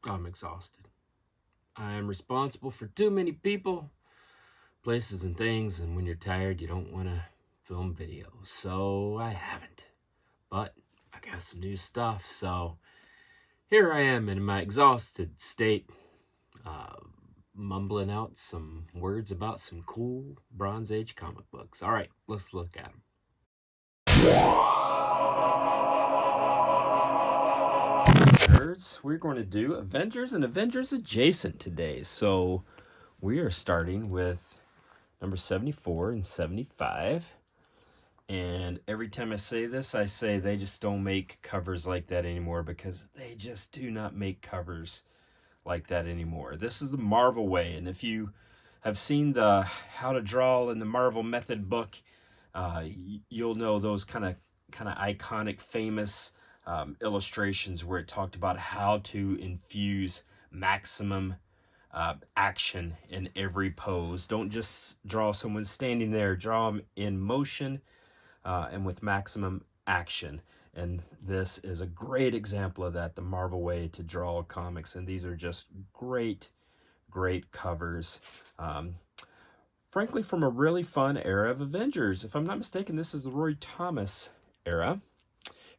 I'm exhausted. I am responsible for too many people, places, and things, and when you're tired, you don't want to film videos. So I haven't. But I got some new stuff, so here I am in my exhausted state, uh, mumbling out some words about some cool Bronze Age comic books. All right, let's look at them. Nerds, we're going to do Avengers and Avengers-adjacent today. So we are starting with number 74 and 75. And every time I say this, I say they just don't make covers like that anymore, because they just do not make covers like that anymore. This is the Marvel way. And if you have seen the How to Draw in the Marvel Method book, you'll know those kind of iconic, famous illustrations where it talked about how to infuse maximum action in every pose. Don't just draw someone standing there. Draw them in motion and with maximum action. And this is a great example of that, the Marvel way to draw comics. And these are just great, great covers. Frankly, from a really fun era of Avengers. If I'm not mistaken, this is the Roy Thomas era.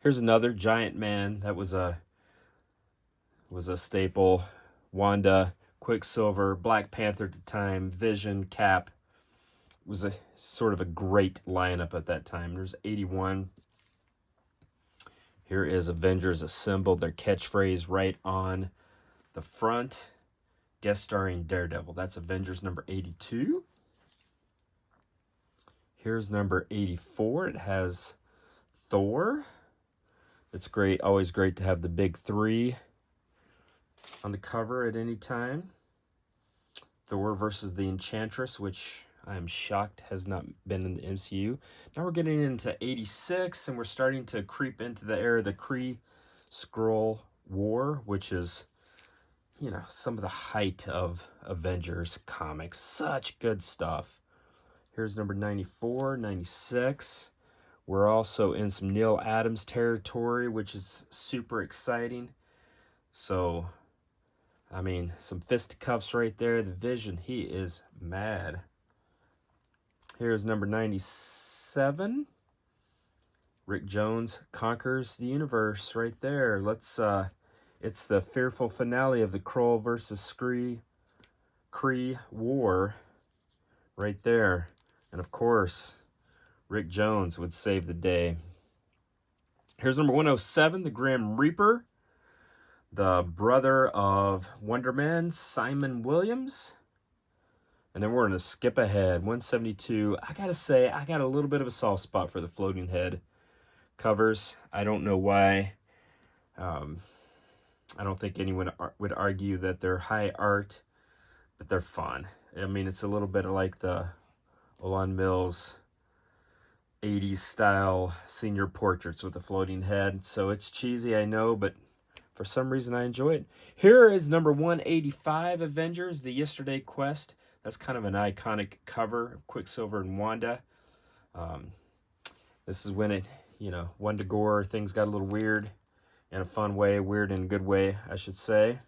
Here's another Giant Man that was a staple. Wanda, Quicksilver, Black Panther at the time, Vision, Cap. It was a sort of a great lineup at that time. There's 81. Here is Avengers Assemble, their catchphrase right on the front. Guest starring Daredevil. That's Avengers number 82. Here's number 84. It has Thor. It's great, always great to have the big three on the cover at any time. Thor versus the Enchantress, which I am shocked has not been in the MCU. Now we're getting into 86, and we're starting to creep into the era of the Kree-Skrull War, which is, you know, some of the height of Avengers comics. Such good stuff. Here's number 94, 96. We're also in some Neil Adams territory, which is super exciting. So, I mean, some fisticuffs right there. The Vision, he is mad. Here's number 97. Rick Jones conquers the universe right there. It's the fearful finale of the Skrull versus Kree war right there. And of course, Rick Jones would save the day. Here's number 107, the Grim Reaper, the brother of Wonder Man, Simon Williams. And then we're going to skip ahead, 172. I got to say, I got a little bit of a soft spot for the floating head covers. I don't know why. I don't think anyone would argue that they're high art, but they're fun. I mean, it's a little bit like the Olan Mills 80s style senior portraits with a floating head. So it's cheesy, I know, but for some reason I enjoy it. Here is number 185, Avengers, the Yesterday Quest. That's kind of an iconic cover of Quicksilver and Wanda. This is when it, Wanda Gore, things got a little weird in a fun way, weird in a good way, I should say.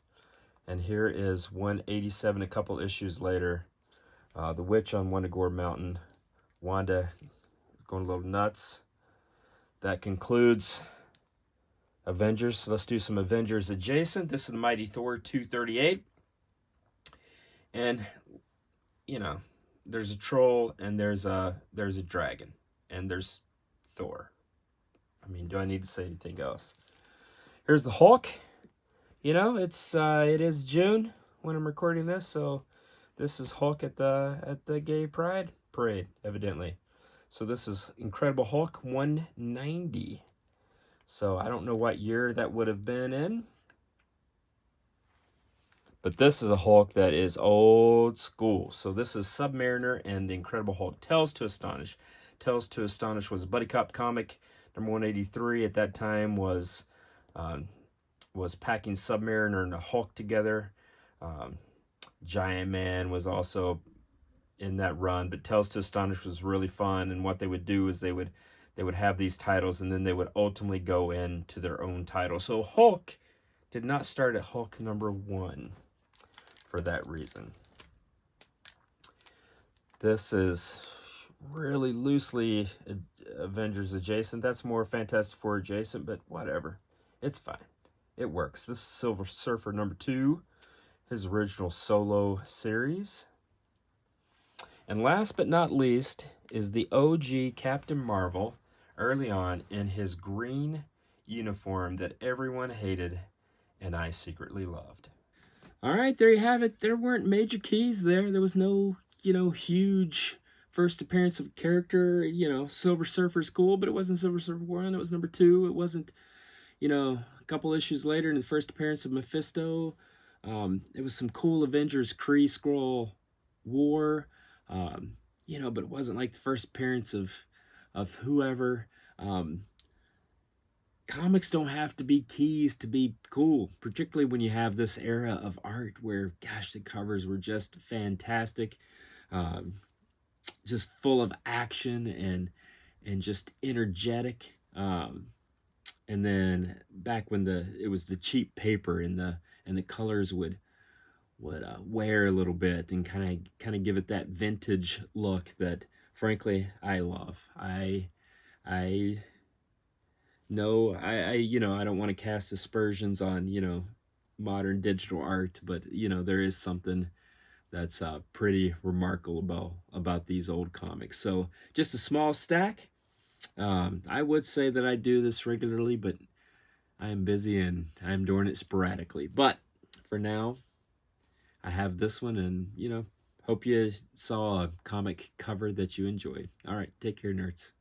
And here is 187, a couple issues later. The Witch on Wanda Gore Mountain. Wanda going a little nuts. That concludes Avengers. So let's do some Avengers adjacent. This is the Mighty Thor 238. And, there's a troll and there's a dragon. And there's Thor. I mean, do I need to say anything else? Here's the Hulk. It is June when I'm recording this, so this is Hulk at the Gay Pride Parade, evidently. So this is Incredible Hulk 190. So I don't know what year that would have been in. But this is a Hulk that is old school. So this is Submariner and the Incredible Hulk. Tales to Astonish. Tales to Astonish was a buddy cop comic. Number 183 at that time was packing Submariner and the Hulk together. Giant Man was also in that run, but Tales to Astonish was really fun. And what they would do is they would have these titles, and then they would ultimately go into their own title. So Hulk Did not start at Hulk #1 for that reason. This is really loosely Avengers-adjacent. That's more Fantastic Four adjacent, but whatever. It's fine. It works. This is Silver Surfer #2, his original solo series. And last but not least is the OG Captain Marvel early on in his green uniform that everyone hated and I secretly loved. All right, there you have it. There weren't major keys there. There was no, huge first appearance of a character. Silver Surfer's cool, but it wasn't Silver Surfer 1. It was #2. It wasn't, a couple issues later in the first appearance of Mephisto. It was some cool Avengers Kree-Skrull war. But it wasn't like the first appearance of whoever. Comics don't have to be keys to be cool, particularly when you have this era of art where, gosh, the covers were just fantastic, just full of action and just energetic. And then back when it was the cheap paper and the colors would wear a little bit and kind of give it that vintage look that, frankly, I love. I don't want to cast aspersions on, modern digital art, but, there is something that's pretty remarkable about these old comics. So just a small stack. I would say that I do this regularly, but I am busy and I'm doing it sporadically. But for now, I have this one, and, hope you saw a comic cover that you enjoyed. All right, take care, nerds.